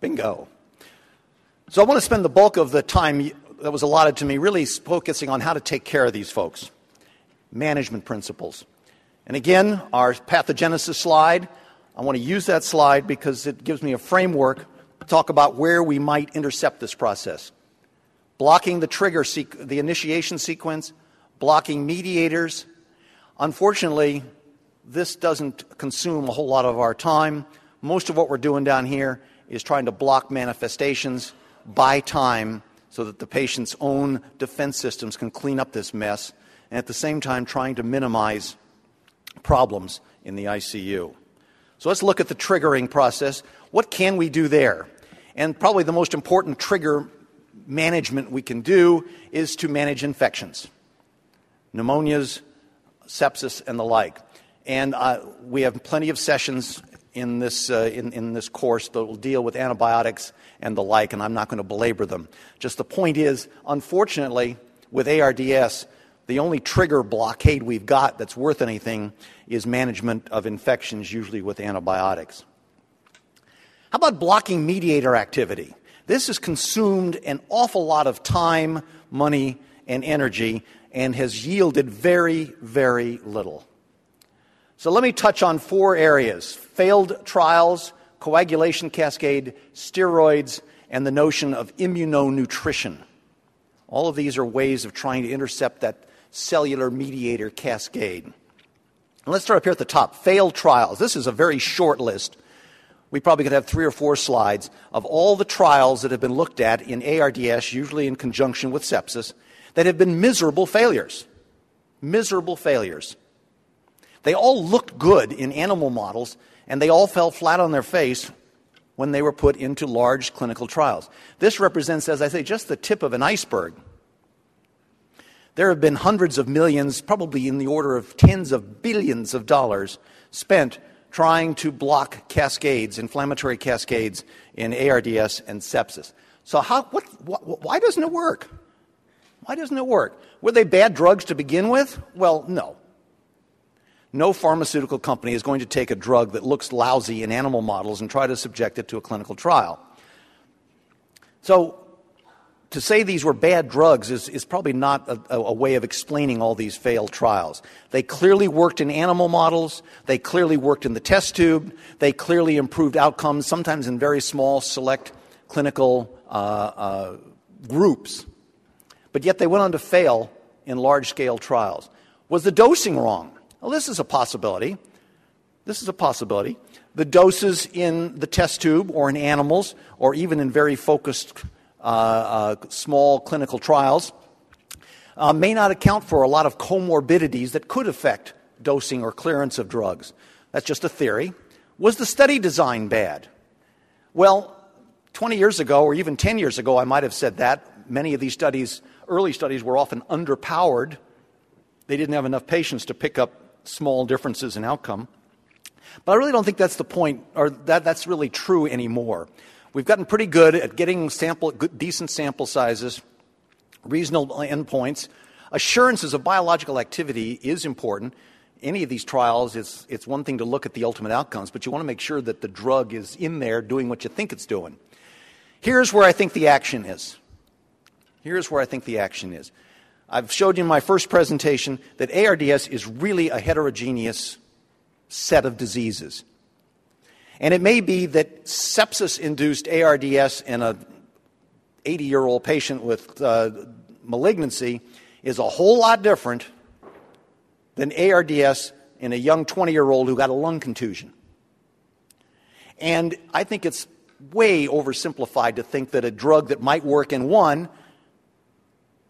Bingo. So I want to spend the bulk of the time that was allotted to me really focusing on how to take care of these folks. Management principles. And again, our pathogenesis slide, I want to use that slide because it gives me a framework to talk about where we might intercept this process. Blocking the trigger, the initiation sequence, blocking mediators. Unfortunately, this doesn't consume a whole lot of our time. Most of what we're doing down here is trying to block manifestations, buy time so that the patient's own defense systems can clean up this mess, and at the same time trying to minimize problems in the ICU. So let's look at the triggering process. What can we do there? And probably the most important trigger management we can do is to manage infections, pneumonias, sepsis, and the like. And we have plenty of sessions in this course that will deal with antibiotics and the like, and I'm not going to belabor them. Just the point is, unfortunately, with ARDS, the only trigger blockade we've got that's worth anything is management of infections, usually with antibiotics. How about blocking mediator activity? This has consumed an awful lot of time, money, and energy, and has yielded very, very little. So let me touch on 4 areas: failed trials, coagulation cascade, steroids, and the notion of immunonutrition. All of these are ways of trying to intercept that cellular mediator cascade. And let's start up here at the top. Failed trials. This is a very short list. We probably could have 3 or 4 slides of all the trials that have been looked at in ARDS, usually in conjunction with sepsis, that have been miserable failures. Miserable failures. They all looked good in animal models, and they all fell flat on their face when they were put into large clinical trials. This represents, as I say, just the tip of an iceberg. There have been hundreds of millions, probably in the order of tens of billions of dollars, spent trying to block cascades, inflammatory cascades in ARDS and sepsis. So why doesn't it work? Why doesn't it work? Were they bad drugs to begin with? Well, no. No pharmaceutical company is going to take a drug that looks lousy in animal models and try to subject it to a clinical trial. So to say these were bad drugs is probably not a way of explaining all these failed trials. They clearly worked in animal models. They clearly worked in the test tube. They clearly improved outcomes, sometimes in very small, select clinical groups. But yet they went on to fail in large-scale trials. Was the dosing wrong? Well, this is a possibility. This is a possibility. The doses in the test tube or in animals or even in very focused small clinical trials may not account for a lot of comorbidities that could affect dosing or clearance of drugs. That's just a theory. Was the study design bad? Well, 20 years ago or even 10 years ago, I might have said that. Many of these studies, early studies, were often underpowered. They didn't have enough patients to pick up small differences in outcome. But I really don't think that's the point, or that's really true anymore. We've gotten pretty good at getting decent sample sizes, reasonable endpoints. Assurances of biological activity is important. Any of these trials, it's one thing to look at the ultimate outcomes, but you want to make sure that the drug is in there doing what you think it's doing. Here's where I think the action is. Here's where I think the action is. I've showed you in my first presentation that ARDS is really a heterogeneous set of diseases. And it may be that sepsis-induced ARDS in an 80-year-old patient with malignancy is a whole lot different than ARDS in a young 20-year-old who got a lung contusion. And I think it's way oversimplified to think that a drug that might work in one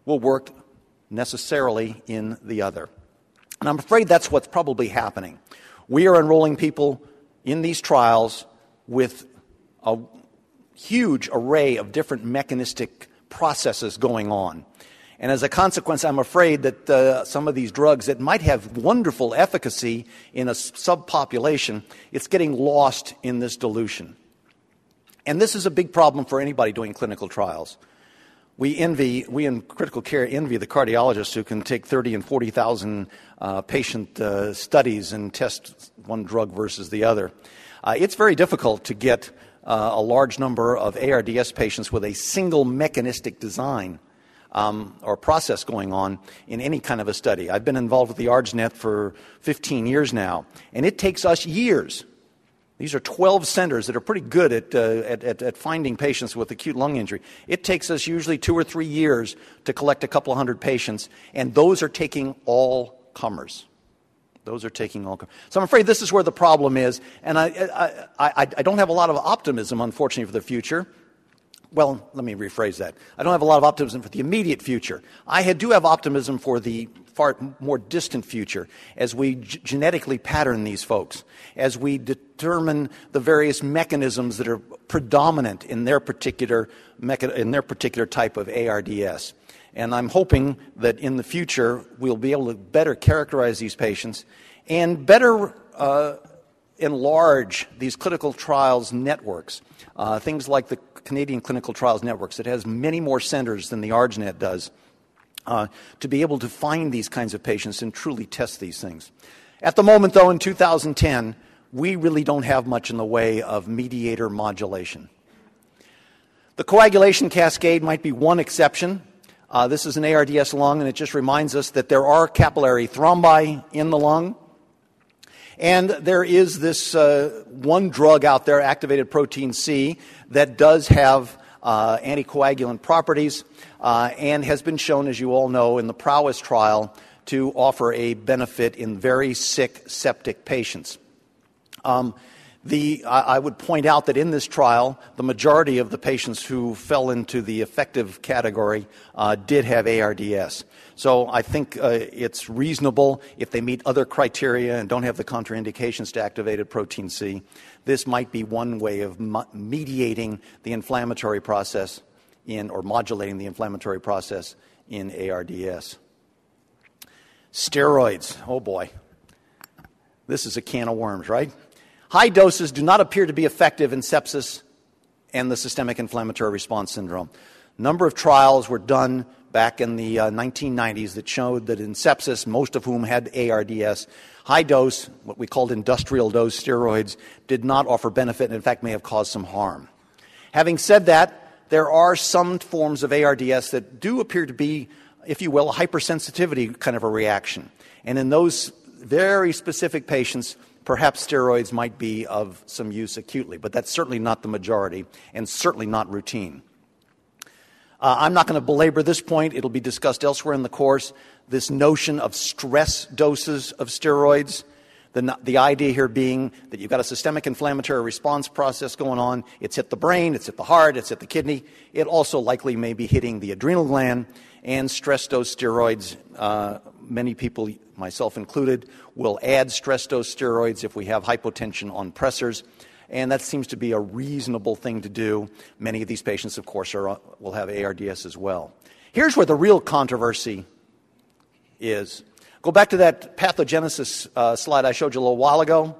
will work necessarily in the other. And I'm afraid that's what's probably happening. We are enrolling people in these trials with a huge array of different mechanistic processes going on. And as a consequence, I'm afraid that some of these drugs that might have wonderful efficacy in a subpopulation, it's getting lost in this dilution. And this is a big problem for anybody doing clinical trials. We in critical care envy the cardiologists who can take 30 and 40,000 patient studies and test one drug versus the other. It's very difficult to get a large number of ARDS patients with a single mechanistic design or process going on in any kind of a study. I've been involved with the ARDS for 15 years now, and it takes us years. These are 12 centers that are pretty good at finding patients with acute lung injury. It takes us usually 2 or 3 years to collect a couple of hundred patients, and those are taking all comers. Those are taking all comers. So I'm afraid this is where the problem is, and I don't have a lot of optimism, unfortunately, for the future. Well, let me rephrase that. I don't have a lot of optimism for the immediate future. I do have optimism for the far more distant future as we genetically pattern these folks, as we determine the various mechanisms that are predominant in their particular type of ARDS. And I'm hoping that in the future we'll be able to better characterize these patients and better enlarge these clinical trials networks, things like the Canadian Clinical Trials Networks. It has many more centers than the ARDSNet does to be able to find these kinds of patients and truly test these things. At the moment, though, in 2010, we really don't have much in the way of mediator modulation. The coagulation cascade might be one exception. This is an ARDS lung, and it just reminds us that there are capillary thrombi in the lung. And there is this one drug out there, activated protein C, that does have anticoagulant properties and has been shown, as you all know, in the Prowess trial to offer a benefit in very sick septic patients. I would point out that in this trial, the majority of the patients who fell into the effective category did have ARDS. So I think it's reasonable if they meet other criteria and don't have the contraindications to activated protein C. This might be one way of mediating the inflammatory process or modulating the inflammatory process in ARDS. Steroids, oh boy. This is a can of worms, right? High doses do not appear to be effective in sepsis and the systemic inflammatory response syndrome. A number of trials were done back in the 1990s that showed that in sepsis, most of whom had ARDS, high dose, what we called industrial dose steroids, did not offer benefit and in fact may have caused some harm. Having said that, there are some forms of ARDS that do appear to be, if you will, a hypersensitivity kind of a reaction. And in those very specific patients, perhaps steroids might be of some use acutely, but that's certainly not the majority and certainly not routine. I'm not going to belabor this point. It'll be discussed elsewhere in the course. This notion of stress doses of steroids, the idea here being that you've got a systemic inflammatory response process going on. It's hit the brain, it's hit the heart, it's hit the kidney. It also likely may be hitting the adrenal gland, and stress dose steroids, many people, myself included, will add stress dose steroids if we have hypotension on pressors. And that seems to be a reasonable thing to do. Many of these patients, of course, will have ARDS as well. Here's where the real controversy is. Go back to that pathogenesis slide I showed you a little while ago.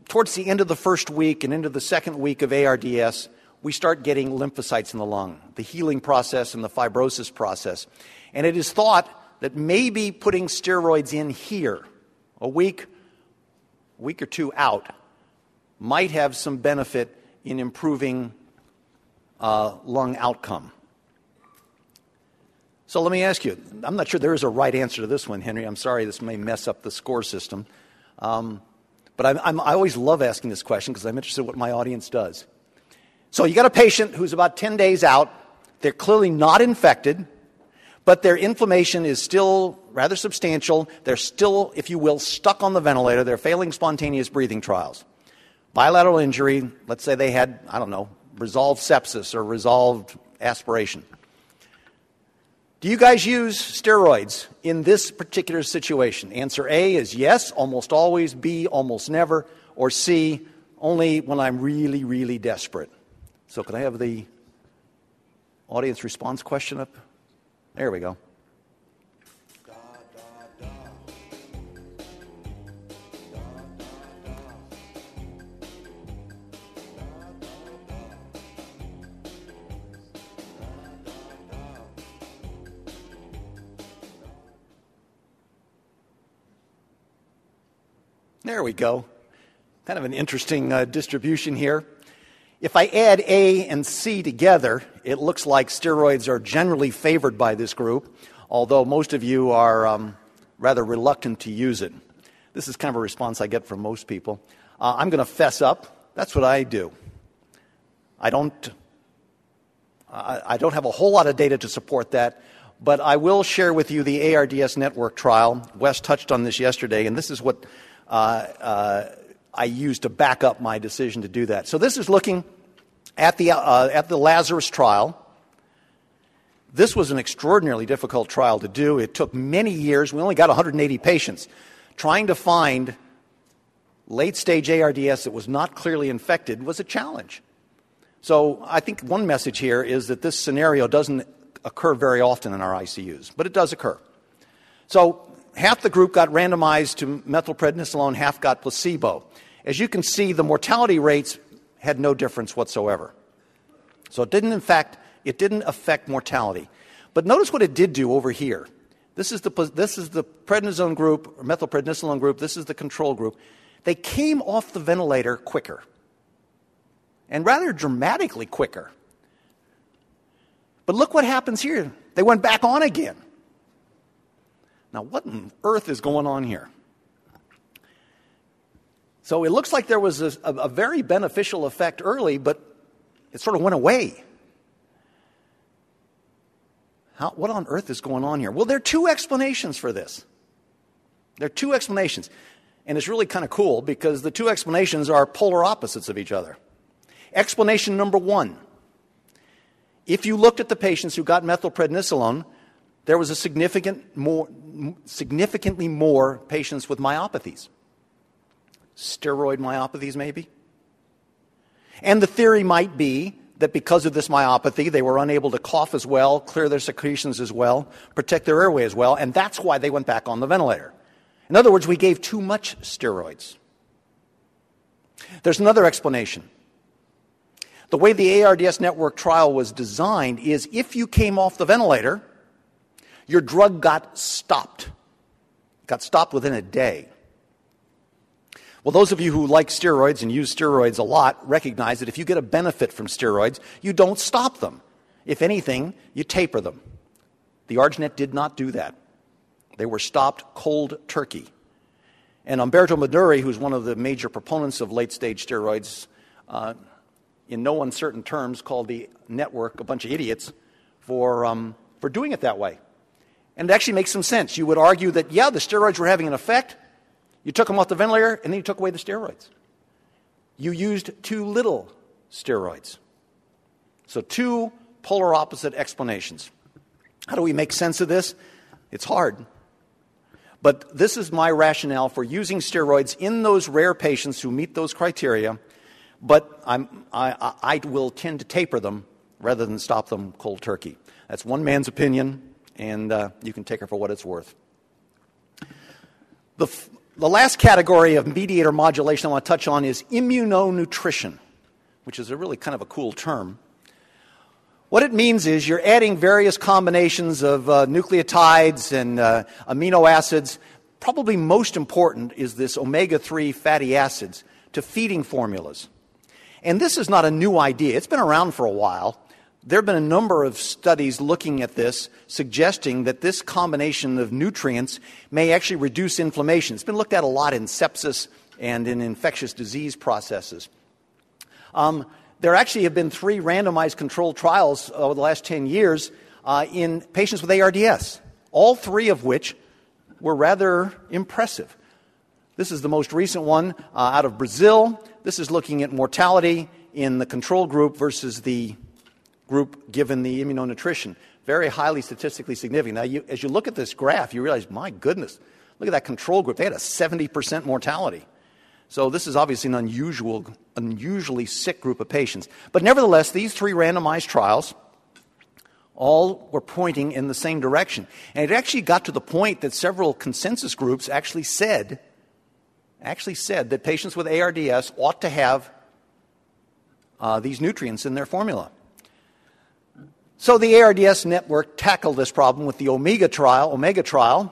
Towards the end of the first week and into the second week of ARDS, we start getting lymphocytes in the lung, the healing process and the fibrosis process. And it is thought that maybe putting steroids in here, a week or two out, might have some benefit in improving lung outcome. So let me ask you, I'm not sure there is a right answer to this one, Henry. I'm sorry, this may mess up the score system. But I always love asking this question because I'm interested in what my audience does. So you got a patient who's about 10 days out. They're clearly not infected, but their inflammation is still rather substantial. They're still, if you will, stuck on the ventilator. They're failing spontaneous breathing trials. Bilateral injury, let's say they had, resolved sepsis or resolved aspiration. Do you guys use steroids in this particular situation? Answer A is yes, almost always. B, almost never. Or C, only when I'm really, really desperate. So can I have the audience response question up? There we go. There we go. Kind of an interesting distribution here. If I add A and C together, it looks like steroids are generally favored by this group, although most of you are rather reluctant to use it. This is kind of a response I get from most people. I'm going to fess up. That's what I do. I don't have a whole lot of data to support that, but I will share with you the ARDS network trial. Wes touched on this yesterday, and this is what I used to back up my decision to do that. So this is looking at the Lazarus trial. This was an extraordinarily difficult trial to do. It took many years. We only got 180 patients. Trying to find late-stage ARDS that was not clearly infected was a challenge. So I think one message here is that this scenario doesn't occur very often in our ICUs, but it does occur. So half the group got randomized to methylprednisolone, half got placebo. As you can see, the mortality rates had no difference whatsoever. So it didn't affect mortality. But notice what it did do over here. This is the prednisone group, or methylprednisolone group. This is the control group. They came off the ventilator quicker, and rather dramatically quicker. But look what happens here. They went back on again. Now, what on earth is going on here? So it looks like there was a very beneficial effect early, but it sort of went away. What on earth is going on here? Well, there are two explanations for this. There are two explanations. And it's really kind of cool because the two explanations are polar opposites of each other. Explanation number one. If you looked at the patients who got methylprednisolone, there was a significantly more patients with myopathies. Steroid myopathies, maybe. And the theory might be that because of this myopathy, they were unable to cough as well, clear their secretions as well, protect their airway as well, and that's why they went back on the ventilator. In other words, we gave too much steroids. There's another explanation. The way the ARDS network trial was designed is if you came off the ventilator, your drug got stopped. Got stopped within a day. Well, those of you who like steroids and use steroids a lot recognize that if you get a benefit from steroids, you don't stop them. If anything, you taper them. The ARDS-net did not do that. They were stopped cold turkey. And Umberto Meduri, who's one of the major proponents of late-stage steroids, in no uncertain terms called the network a bunch of idiots for doing it that way. And it actually makes some sense. You would argue that, yeah, the steroids were having an effect. You took them off the ventilator, and then you took away the steroids. You used too little steroids. So two polar opposite explanations. How do we make sense of this? It's hard. But this is my rationale for using steroids in those rare patients who meet those criteria, but I will tend to taper them rather than stop them cold turkey. That's one man's opinion, and you can take it for what it's worth. The last category of mediator modulation I want to touch on is immunonutrition, which is a really kind of a cool term. What it means is you're adding various combinations of nucleotides and amino acids. Probably most important is this omega-3 fatty acids to feeding formulas. And this is not a new idea. It's been around for a while. There have been a number of studies looking at this, suggesting that this combination of nutrients may actually reduce inflammation. It's been looked at a lot in sepsis and in infectious disease processes. There actually have been 3 randomized controlled trials over the last 10 years in patients with ARDS, all 3 of which were rather impressive. This is the most recent one out of Brazil. This is looking at mortality in the control group versus the group given the immunonutrition. Very highly statistically significant. Now, as you look at this graph, you realize, my goodness, look at that control group. They had a 70% mortality. So this is obviously an unusually sick group of patients. But nevertheless, these 3 randomized trials all were pointing in the same direction. And it actually got to the point that several consensus groups actually said that patients with ARDS ought to have these nutrients in their formula. So the ARDS network tackled this problem with the Omega trial.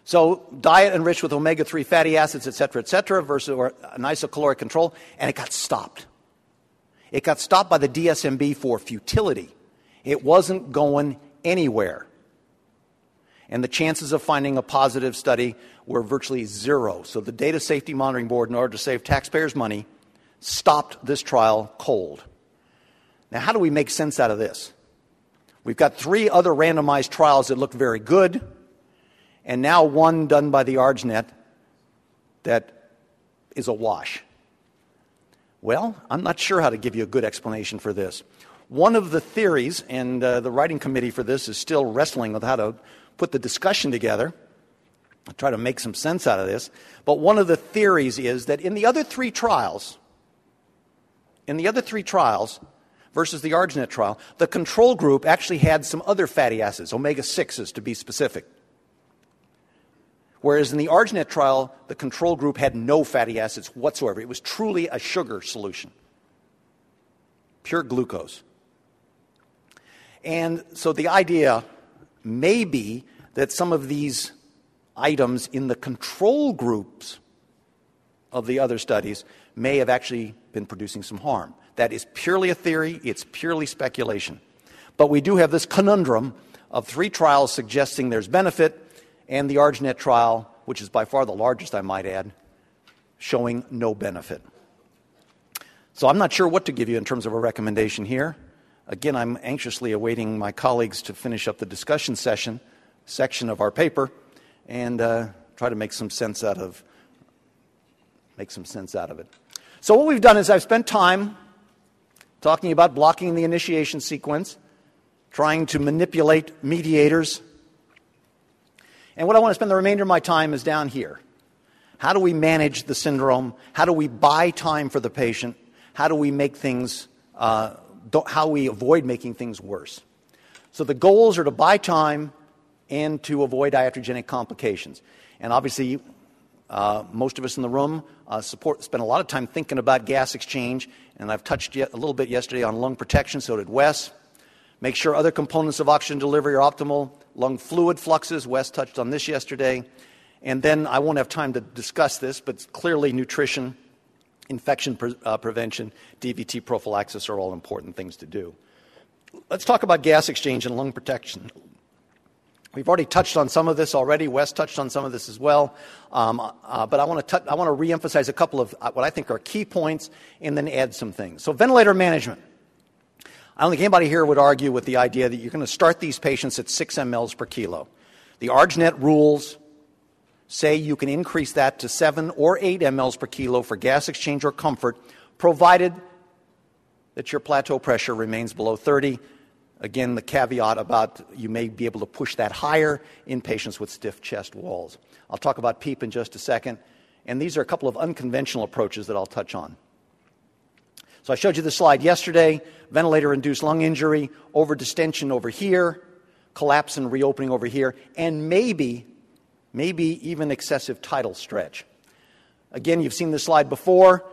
So diet enriched with omega-3 fatty acids, et cetera, versus an isocaloric control, and it got stopped. It got stopped by the DSMB for futility. It wasn't going anywhere. And the chances of finding a positive study were virtually zero. So the Data Safety Monitoring Board, in order to save taxpayers' money, stopped this trial cold. Now, how do we make sense out of this? We've got 3 other randomized trials that look very good, and now one done by the ARDS that is a wash. Well, I'm not sure how to give you a good explanation for this. One of the theories, and the writing committee for this is still wrestling with how to put the discussion together, I'll try to make some sense out of this, but one of the theories is that in the other 3 trials versus the ARDS trial, the control group actually had some other fatty acids, omega-6s to be specific. Whereas in the ARDS trial, the control group had no fatty acids whatsoever. It was truly a sugar solution, pure glucose. And so the idea may be that some of these items in the control groups of the other studies may have actually been producing some harm. That is purely a theory. It's purely speculation. But we do have this conundrum of 3 trials suggesting there's benefit, and the ARDS trial, which is by far the largest, I might add, showing no benefit. So I'm not sure what to give you in terms of a recommendation here. Again, I'm anxiously awaiting my colleagues to finish up the discussion section of our paper and try to make some sense out of it. So what we've done is I've spent time talking about blocking the initiation sequence, trying to manipulate mediators. And what I want to spend the remainder of my time is down here. How do we manage the syndrome? How do we buy time for the patient? How do we make things, how we avoid making things worse? So the goals are to buy time and to avoid iatrogenic complications. And obviously, most of us in the room spend a lot of time thinking about gas exchange, and I've touched a little bit yesterday on lung protection, so did Wes. Make sure other components of oxygen delivery are optimal. Lung fluid fluxes, Wes touched on this yesterday. And then I won't have time to discuss this, but clearly nutrition, infection prevention, DVT prophylaxis are all important things to do. Let's talk about gas exchange and lung protection. We've already touched on some of this already. Wes touched on some of this as well. But I want to reemphasize a couple of what I think are key points and then add some things. So ventilator management. I don't think anybody here would argue with the idea that you're going to start these patients at 6 mLs per kilo. The ARDS rules say you can increase that to 7 or 8 mLs per kilo for gas exchange or comfort, provided that your plateau pressure remains below 30. Again, the caveat about you may be able to push that higher in patients with stiff chest walls. I'll talk about PEEP in just a second. And these are a couple of unconventional approaches that I'll touch on. So I showed you the slide yesterday, ventilator-induced lung injury, overdistension over here, collapse and reopening over here, and maybe even excessive tidal stretch. Again, you've seen this slide before.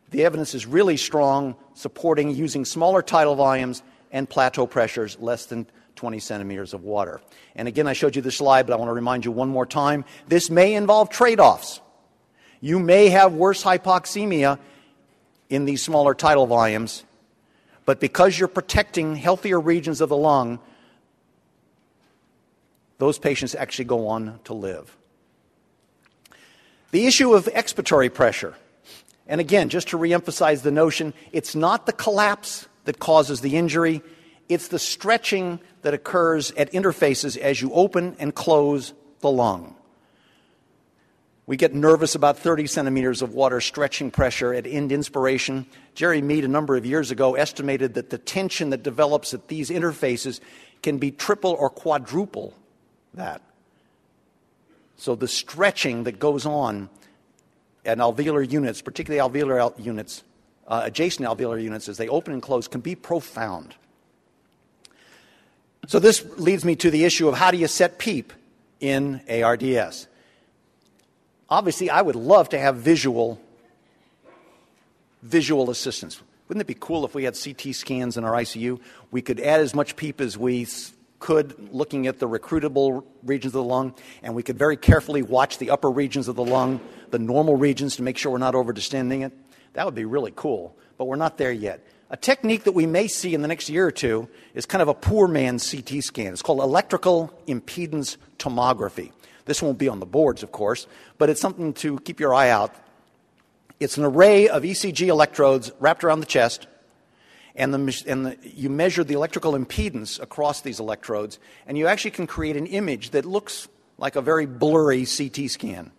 The evidence is really strong supporting using smaller tidal volumes and plateau pressures less than 20 centimeters of water. And again, I showed you this slide, but I want to remind you one more time. This may involve trade-offs. You may have worse hypoxemia in these smaller tidal volumes, but because you're protecting healthier regions of the lung, those patients actually go on to live. The issue of expiratory pressure. And again, just to reemphasize the notion, it's not the collapse that causes the injury. It's the stretching that occurs at interfaces as you open and close the lung. We get nervous about 30 centimeters of water stretching pressure at end inspiration. Jerry Mead, a number of years ago, estimated that the tension that develops at these interfaces can be triple or quadruple that. So the stretching that goes on at alveolar units, particularly alveolar units, adjacent alveolar units as they open and close, can be profound. So this leads me to the issue of how do you set PEEP in ARDS. Obviously, I would love to have visual assistance. Wouldn't it be cool if we had CT scans in our ICU? We could add as much PEEP as we could, looking at the recruitable regions of the lung, and we could very carefully watch the upper regions of the lung, the normal regions, to make sure we're not over-distending it. That would be really cool, but we're not there yet. A technique that we may see in the next year or two is kind of a poor man's CT scan. It's called electrical impedance tomography. This won't be on the boards, of course, but it's something to keep your eye out. It's an array of ECG electrodes wrapped around the chest, and you measure the electrical impedance across these electrodes, and you actually can create an image that looks like a very blurry CT scan.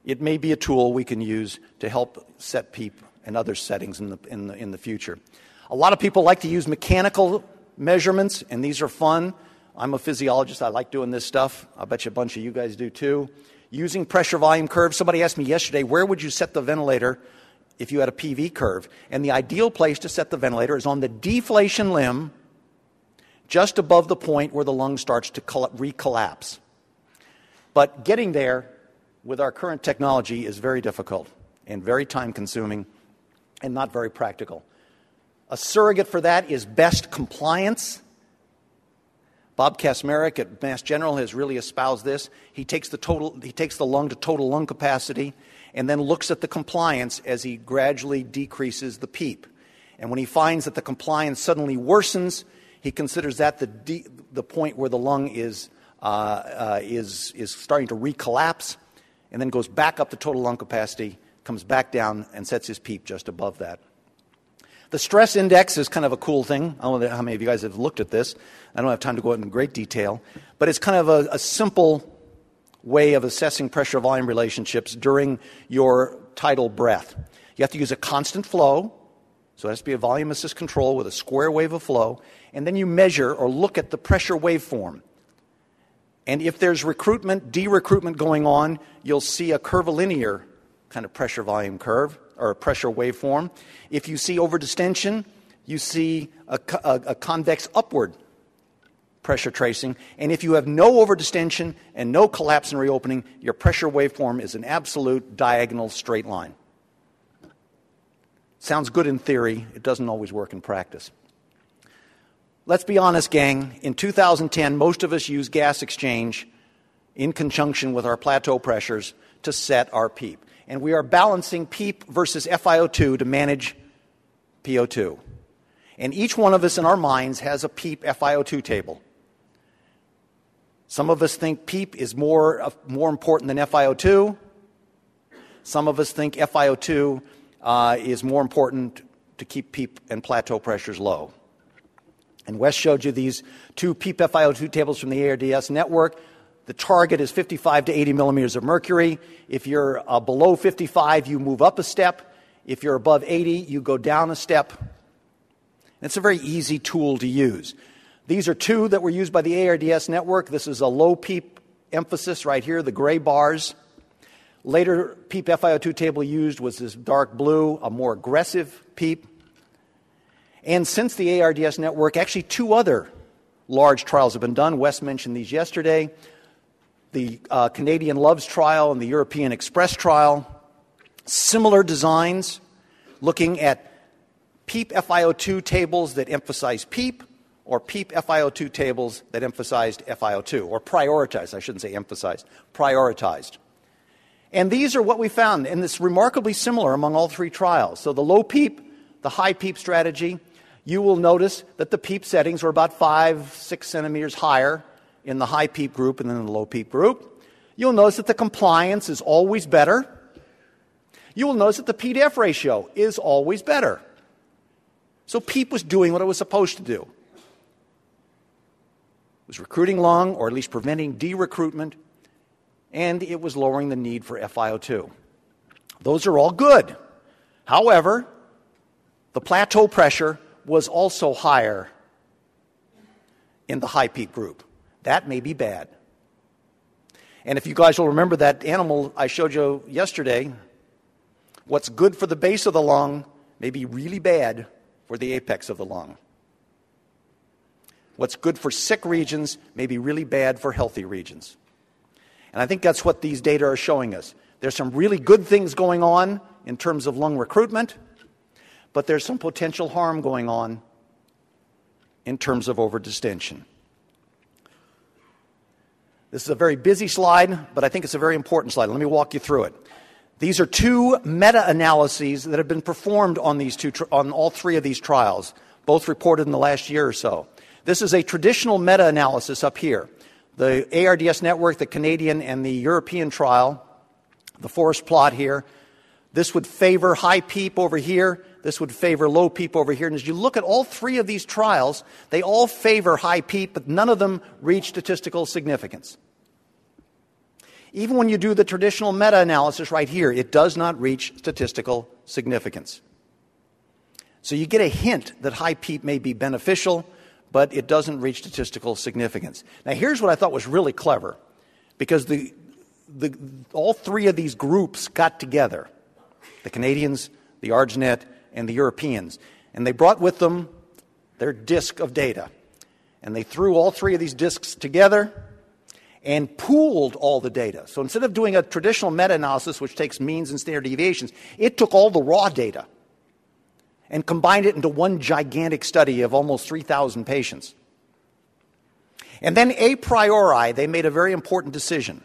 It may be a tool we can use to help set PEEP and other settings in the future. A lot of people like to use mechanical measurements, and these are fun. I'm a physiologist. I like doing this stuff. I bet you a bunch of you guys do too. Using pressure volume curves. Somebody asked me yesterday, where would you set the ventilator if you had a PV curve? And the ideal place to set the ventilator is on the deflation limb, just above the point where the lung starts to recollapse. But getting there with our current technology is very difficult and very time-consuming and not very practical. A surrogate for that is best compliance. Bob Kasmerick at Mass General has really espoused this. He takes the lung to total lung capacity and then looks at the compliance as he gradually decreases the PEEP. And when he finds that the compliance suddenly worsens, he considers that the point where the lung is starting to recollapse, and then goes back up to total lung capacity, comes back down, and sets his PEEP just above that. The stress index is kind of a cool thing. I don't know how many of you guys have looked at this. I don't have time to go into great detail. But it's kind of a simple way of assessing pressure-volume relationships during your tidal breath. You have to use a constant flow, so it has to be a volume assist control with a square wave of flow, and then you measure or look at the pressure waveform. And if there's recruitment, de-recruitment going on, you'll see a curvilinear kind of pressure-volume curve, or a pressure waveform. If you see overdistension, you see a convex upward pressure tracing. And if you have no overdistension and no collapse and reopening, your pressure waveform is an absolute diagonal straight line. Sounds good in theory. It doesn't always work in practice. Let's be honest, gang. In 2010, most of us use gas exchange in conjunction with our plateau pressures to set our PEEP. And we are balancing PEEP versus FiO2 to manage PO2. And each one of us in our minds has a PEEP FiO2 table. Some of us think PEEP is more important than FiO2. Some of us think FiO2 is more important to keep PEEP and plateau pressures low. And Wes showed you these two PEEP FiO2 tables from the ARDS network. The target is 55 to 80 millimeters of mercury. If you're below 55, you move up a step. If you're above 80, you go down a step. It's a very easy tool to use. These are two that were used by the ARDS network. This is a low PEEP emphasis right here, the gray bars. Later PEEP FiO2 table used was this dark blue, a more aggressive PEEP. And since the ARDS network, actually two other large trials have been done. Wes mentioned these yesterday. The Canadian LOVES trial and the European Express trial. Similar designs, looking at PEEP FiO2 tables that emphasize PEEP, or PEEP FiO2 tables that emphasized FiO2, or prioritized, I shouldn't say emphasized, prioritized. And these are what we found, and it's remarkably similar among all three trials. So the low PEEP, the high PEEP strategy, you will notice that the PEEP settings were about 5-6 centimeters higher in the high PEEP group and then in the low PEEP group. You'll notice that the compliance is always better. You will notice that the P to F ratio is always better. So PEEP was doing what it was supposed to do. It was recruiting lung, or at least preventing de-recruitment, and it was lowering the need for FiO2. Those are all good. However, the plateau pressure was also higher in the high PEEP group. That may be bad. And if you guys will remember that animal I showed you yesterday, what's good for the base of the lung may be really bad for the apex of the lung. What's good for sick regions may be really bad for healthy regions. And I think that's what these data are showing us. There's some really good things going on in terms of lung recruitment, but there's some potential harm going on in terms of overdistension. This is a very busy slide, but I think it's a very important slide. Let me walk you through it. These are two meta-analyses that have been performed on on all three of these trials, both reported in the last year or so. This is a traditional meta-analysis up here. The ARDS network, the Canadian and the European trial, the forest plot here. This would favor high PEEP over here. This would favor low PEEP over here. And as you look at all three of these trials, they all favor high PEEP, but none of them reach statistical significance. Even when you do the traditional meta-analysis right here, it does not reach statistical significance. So you get a hint that high PEEP may be beneficial, but it doesn't reach statistical significance. Now here's what I thought was really clever, because all three of these groups got together, the Canadians, the ARDS-net, and the Europeans, and they brought with them their disk of data. And they threw all three of these disks together and pooled all the data. So instead of doing a traditional meta-analysis, which takes means and standard deviations, it took all the raw data and combined it into one gigantic study of almost 3,000 patients. And then a priori, they made a very important decision.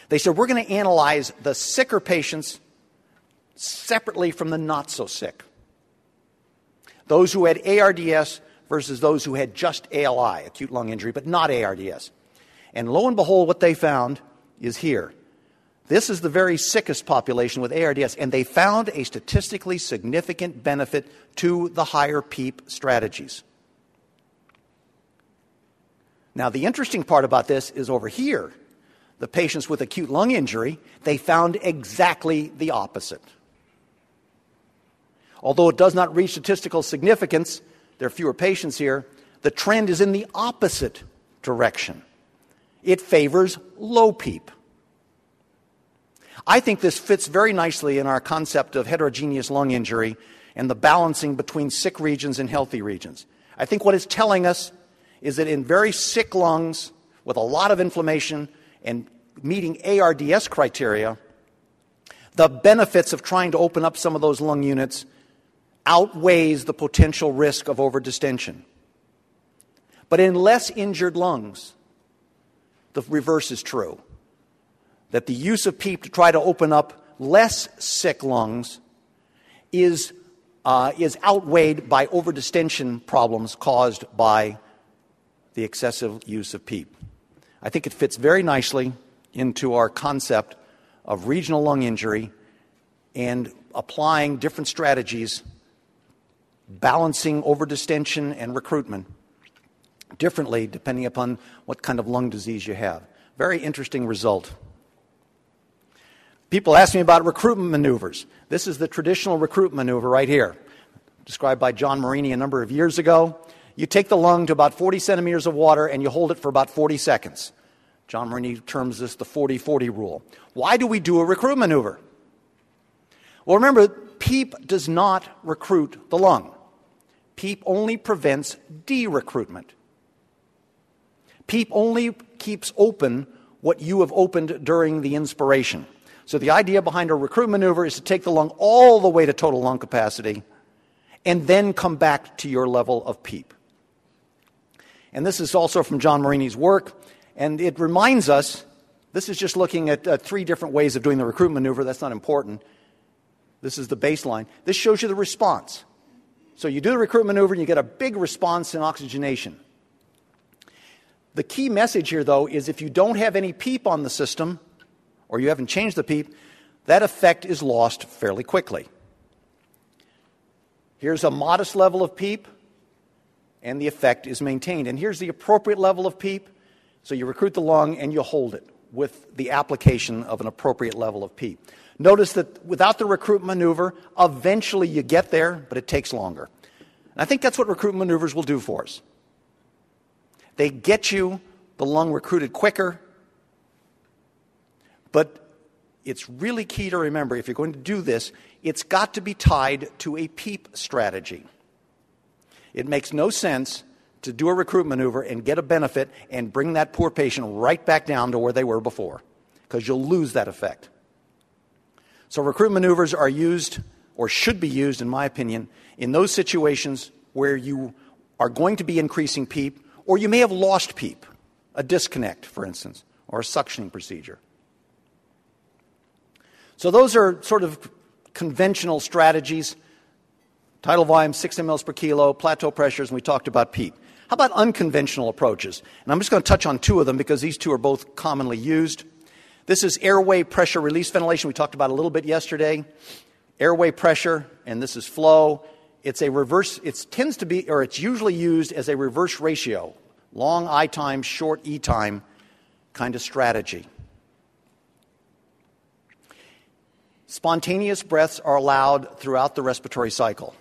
They said, we're going to analyze the sicker patients separately from the not so sick. Those who had ARDS versus those who had just ALI, acute lung injury, but not ARDS. And lo and behold, what they found is here. This is the very sickest population with ARDS, and they found a statistically significant benefit to the higher PEEP strategies. Now, the interesting part about this is over here, the patients with acute lung injury, they found exactly the opposite. Although it does not reach statistical significance, there are fewer patients here, the trend is in the opposite direction. It favors low PEEP. I think this fits very nicely in our concept of heterogeneous lung injury and the balancing between sick regions and healthy regions. I think what it's telling us is that in very sick lungs with a lot of inflammation and meeting ARDS criteria, the benefits of trying to open up some of those lung units outweighs the potential risk of overdistension. But in less injured lungs, the reverse is true, that the use of PEEP to try to open up less sick lungs is outweighed by overdistension problems caused by the excessive use of PEEP. I think it fits very nicely into our concept of regional lung injury and applying different strategies, balancing overdistension and recruitment differently depending upon what kind of lung disease you have. Very interesting result. People ask me about recruitment maneuvers. This is the traditional recruitment maneuver right here, described by John Marini a number of years ago. You take the lung to about 40 centimeters of water and you hold it for about 40 seconds. John Marini terms this the 40-40 rule. Why do we do a recruitment maneuver? Well, remember, PEEP does not recruit the lung. PEEP only prevents de-recruitment. PEEP only keeps open what you have opened during the inspiration. So the idea behind a recruitment maneuver is to take the lung all the way to total lung capacity and then come back to your level of PEEP. And this is also from John Marini's work, and it reminds us, this is just looking at three different ways of doing the recruitment maneuver. That's not important. This is the baseline. This shows you the response. So you do the recruitment maneuver and you get a big response in oxygenation. The key message here, though, is if you don't have any PEEP on the system, or you haven't changed the PEEP, that effect is lost fairly quickly. Here's a modest level of PEEP, and the effect is maintained. And here's the appropriate level of PEEP. So you recruit the lung and you hold it with the application of an appropriate level of PEEP. Notice that without the recruitment maneuver, eventually you get there, but it takes longer. And I think that's what recruitment maneuvers will do for us. They get you the lung recruited quicker, but it's really key to remember, if you're going to do this, it's got to be tied to a PEEP strategy. It makes no sense to do a recruitment maneuver and get a benefit and bring that poor patient right back down to where they were before, because you'll lose that effect. So recruitment maneuvers are used, or should be used, in my opinion, in those situations where you are going to be increasing PEEP, or you may have lost PEEP. a disconnect, for instance, or a suctioning procedure. So those are sort of conventional strategies. Tidal volume, 6 mLs per kilo, plateau pressures, and we talked about PEEP. How about unconventional approaches? And I'm just going to touch on two of them because these two are both commonly used. This is airway pressure release ventilation. We talked about a little bit yesterday. Airway pressure, and this is flow. It's a reverse, it tends to be, or it's usually used as a reverse ratio, long I time, short E time kind of strategy. Spontaneous breaths are allowed throughout the respiratory cycle.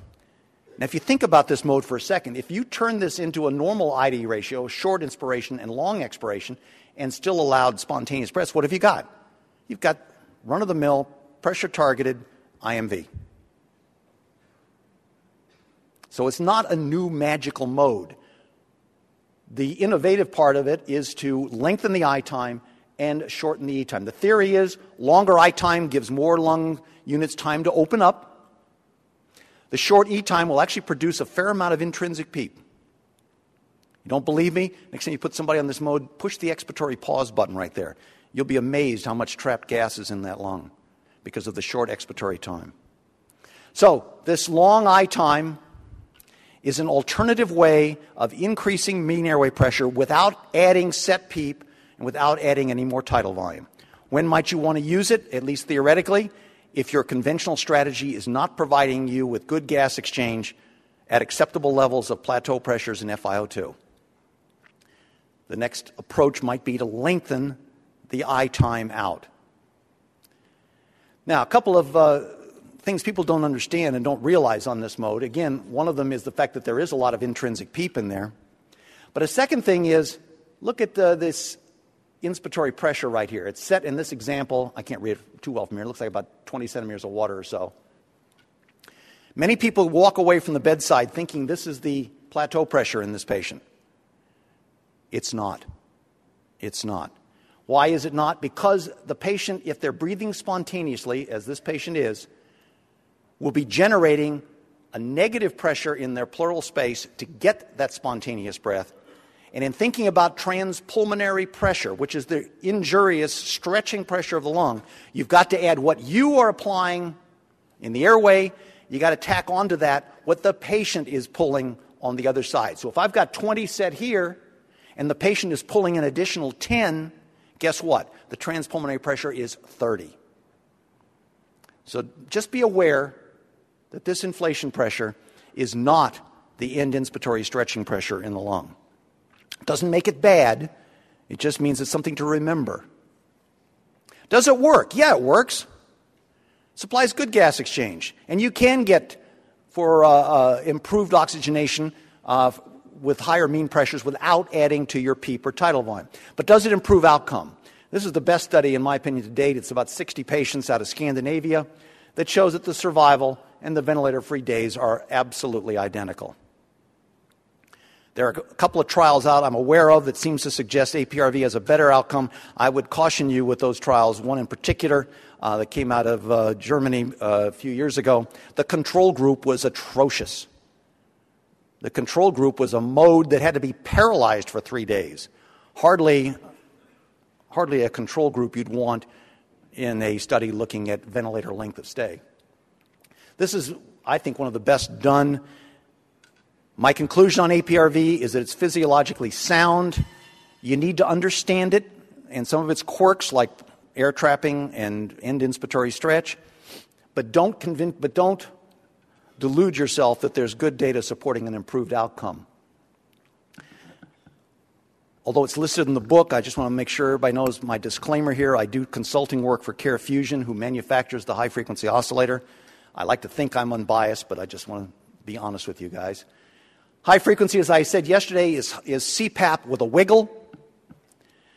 Now, if you think about this mode for a second, if you turn this into a normal ID ratio, short inspiration and long expiration, and still allowed spontaneous breaths, what have you got? You've got run-of-the-mill, pressure-targeted IMV. So it's not a new magical mode. The innovative part of it is to lengthen the I time and shorten the E time. The theory is longer I time gives more lung units time to open up. The short E time will actually produce a fair amount of intrinsic PEEP. You don't believe me? Next time you put somebody on this mode, push the expiratory pause button right there. You'll be amazed how much trapped gas is in that lung because of the short expiratory time. So this long I time is an alternative way of increasing mean airway pressure without adding set PEEP and without adding any more tidal volume. When might you want to use it, at least theoretically? If your conventional strategy is not providing you with good gas exchange at acceptable levels of plateau pressures in FiO2. The next approach might be to lengthen the I time out. Now, a couple of things people don't understand and don't realize on this mode. Again, one of them is the fact that there is a lot of intrinsic PEEP in there. But a second thing is, look at this inspiratory pressure right here. It's set in this example. I can't read it too well from here. It looks like about 20 centimeters of water or so. Many people walk away from the bedside thinking this is the plateau pressure in this patient. It's not. It's not. Why is it not? Because the patient, if they're breathing spontaneously, as this patient is, will be generating a negative pressure in their pleural space to get that spontaneous breath. And in thinking about transpulmonary pressure, which is the injurious stretching pressure of the lung, you've got to add what you are applying in the airway. You got to tack onto that what the patient is pulling on the other side. So if I've got 20 set here and the patient is pulling an additional 10, guess what? The transpulmonary pressure is 30. So just be aware that this inflation pressure is not the end inspiratory stretching pressure in the lung. It doesn't make it bad. It just means it's something to remember. Does it work? Yeah, it works. Supplies good gas exchange. And you can get for improved oxygenation with higher mean pressures without adding to your PEEP or tidal volume. But does it improve outcome? This is the best study, in my opinion, to date. It's about 60 patients out of Scandinavia that shows that the survival and the ventilator-free days are absolutely identical. There are a couple of trials out I'm aware of that seems to suggest APRV has a better outcome. I would caution you with those trials, one in particular that came out of Germany a few years ago. The control group was atrocious. The control group was a mode that had to be paralyzed for 3 days. Hardly a control group you'd want in a study looking at ventilator length of stay. This is, I think, one of the best done. My conclusion on APRV is that it's physiologically sound. You need to understand it and some of its quirks like air trapping and end inspiratory stretch, but don't delude yourself that there's good data supporting an improved outcome. Although it's listed in the book, I just want to make sure everybody knows my disclaimer here. I do consulting work for Care Fusion, who manufactures the high-frequency oscillator. I like to think I'm unbiased, but I just want to be honest with you guys. High frequency, as I said yesterday, is CPAP with a wiggle.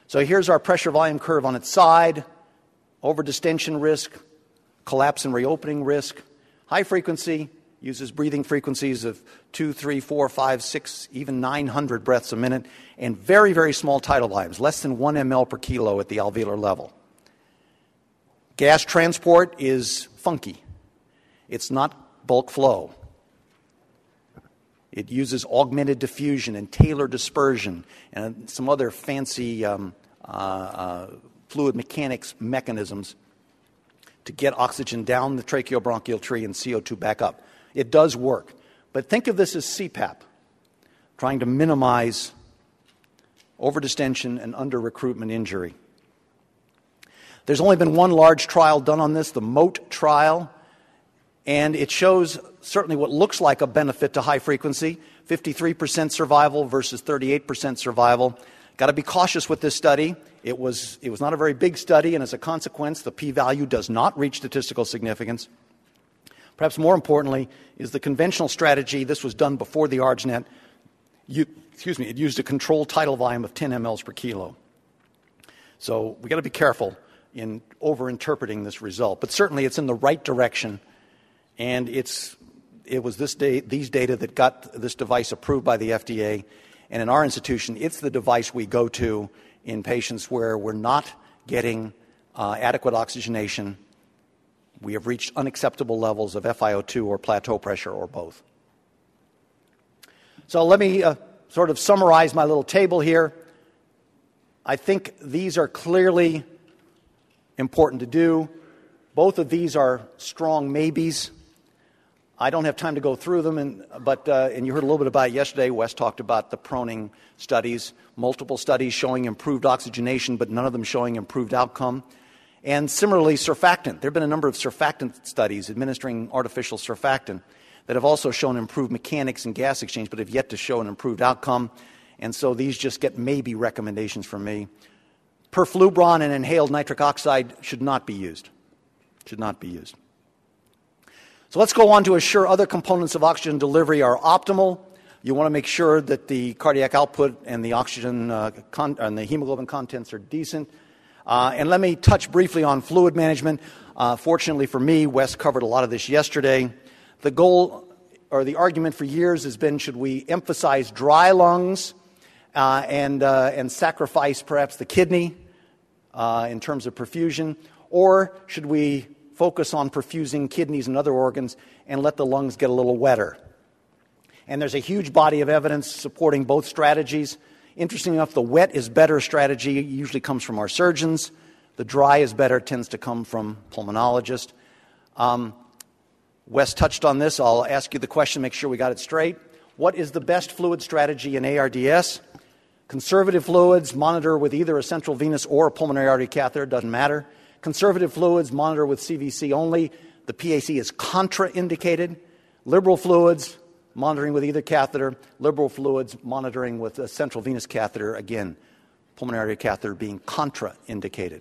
So here's our pressure volume curve on its side, overdistension risk, collapse and reopening risk. High frequency uses breathing frequencies of 2, 3, 4, 5, 6, even 900 breaths a minute, and very, very small tidal volumes, less than 1 ml per kilo at the alveolar level. Gas transport is funky. It's not bulk flow. It uses augmented diffusion and Taylor dispersion and some other fancy fluid mechanics mechanisms to get oxygen down the tracheobronchial tree and CO2 back up. It does work. But think of this as CPAP, trying to minimize overdistension and under-recruitment injury. There's only been one large trial done on this, the MOAT trial, and it shows certainly what looks like a benefit to high frequency, 53% survival versus 38% survival. Got to be cautious with this study. It was not a very big study, and as a consequence, the p-value does not reach statistical significance. Perhaps more importantly is the conventional strategy. This was done before the ARDS-net. It used a controlled tidal volume of 10 mLs per kilo. So we've got to be careful in over-interpreting this result. But certainly it's in the right direction, and it was these data that got this device approved by the FDA. And in our institution, it's the device we go to in patients where we're not getting adequate oxygenation. We have reached unacceptable levels of FiO2 or plateau pressure or both. So let me sort of summarize my little table here. I think these are clearly important to do. Both of these are strong maybes. I don't have time to go through them, but you heard a little bit about it yesterday. Wes talked about the proning studies, multiple studies showing improved oxygenation, but none of them showing improved outcome. And similarly, surfactant. There have been a number of surfactant studies administering artificial surfactant that have also shown improved mechanics and gas exchange, but have yet to show an improved outcome. And so these just get maybe recommendations from me. Perflubron and inhaled nitric oxide should not be used. Should not be used. So let's go on to assure other components of oxygen delivery are optimal. You want to make sure that the cardiac output and the oxygen and the hemoglobin contents are decent. And let me touch briefly on fluid management. Fortunately for me, Wes covered a lot of this yesterday. The goal or the argument for years has been, should we emphasize dry lungs and sacrifice perhaps the kidney in terms of perfusion, or should we focus on perfusing kidneys and other organs and let the lungs get a little wetter? And there's a huge body of evidence supporting both strategies. Interesting enough, the wet is better strategy usually comes from our surgeons. The dry is better tends to come from pulmonologists. Wes touched on this. I'll ask you the question, make sure we got it straight. What is the best fluid strategy in ARDS? Conservative fluids, monitor with either a central venous or a pulmonary artery catheter, doesn't matter. Conservative fluids, monitor with CVC only. The PAC is contraindicated. Liberal fluids, monitoring with either catheter. Liberal fluids, monitoring with a central venous catheter. Again, pulmonary artery catheter being contraindicated.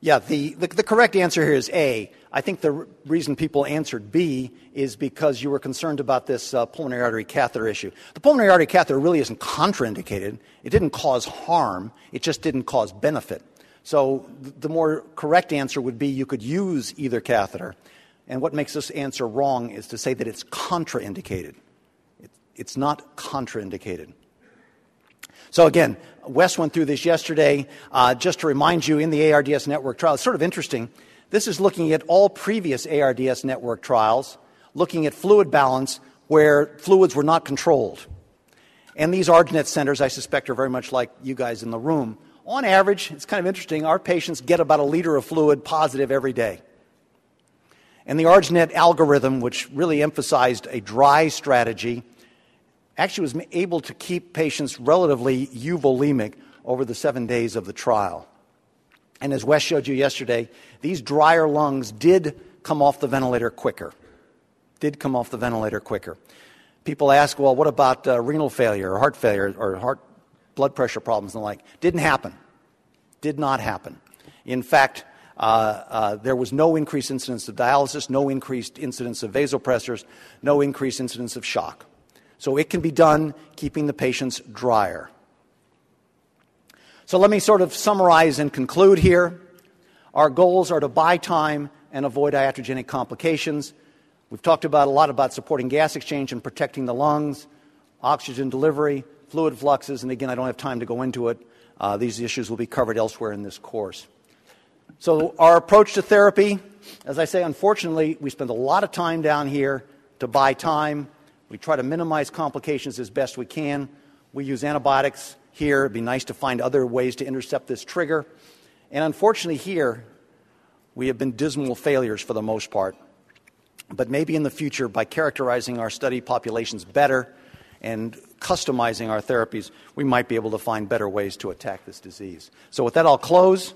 Yeah, the correct answer here is A. I think the reason people answered B is because you were concerned about this pulmonary artery catheter issue. The pulmonary artery catheter really isn't contraindicated. It didn't cause harm. It just didn't cause benefit. So the more correct answer would be you could use either catheter. And what makes this answer wrong is to say that it's contraindicated. It's not contraindicated. So again, Wes went through this yesterday. Just to remind you, in the ARDS network trial, it's sort of interesting. This is looking at all previous ARDS network trials, looking at fluid balance where fluids were not controlled. And these ARDS-net centers, I suspect, are very much like you guys in the room. On average, it's kind of interesting, our patients get about a liter of fluid positive every day. And the ARDS-net algorithm, which really emphasized a dry strategy, actually was able to keep patients relatively euvolemic over the 7 days of the trial. And as Wes showed you yesterday, these drier lungs did come off the ventilator quicker. People ask, well, what about renal failure or heart failure or heart blood pressure problems and the like? Didn't happen. Did not happen. In fact, there was no increased incidence of dialysis, no increased incidence of vasopressors, no increased incidence of shock. So it can be done keeping the patients drier. So let me sort of summarize and conclude here. Our goals are to buy time and avoid iatrogenic complications. We've talked a lot about supporting gas exchange and protecting the lungs, oxygen delivery, fluid fluxes, and again, I don't have time to go into it. These issues will be covered elsewhere in this course. So our approach to therapy, as I say, unfortunately, we spend a lot of time down here to buy time. We try to minimize complications as best we can. We use antibiotics here. It'd be nice to find other ways to intercept this trigger. And unfortunately here, we have been dismal failures for the most part. But maybe in the future, by characterizing our study populations better and customizing our therapies, we might be able to find better ways to attack this disease. So with that, I'll close.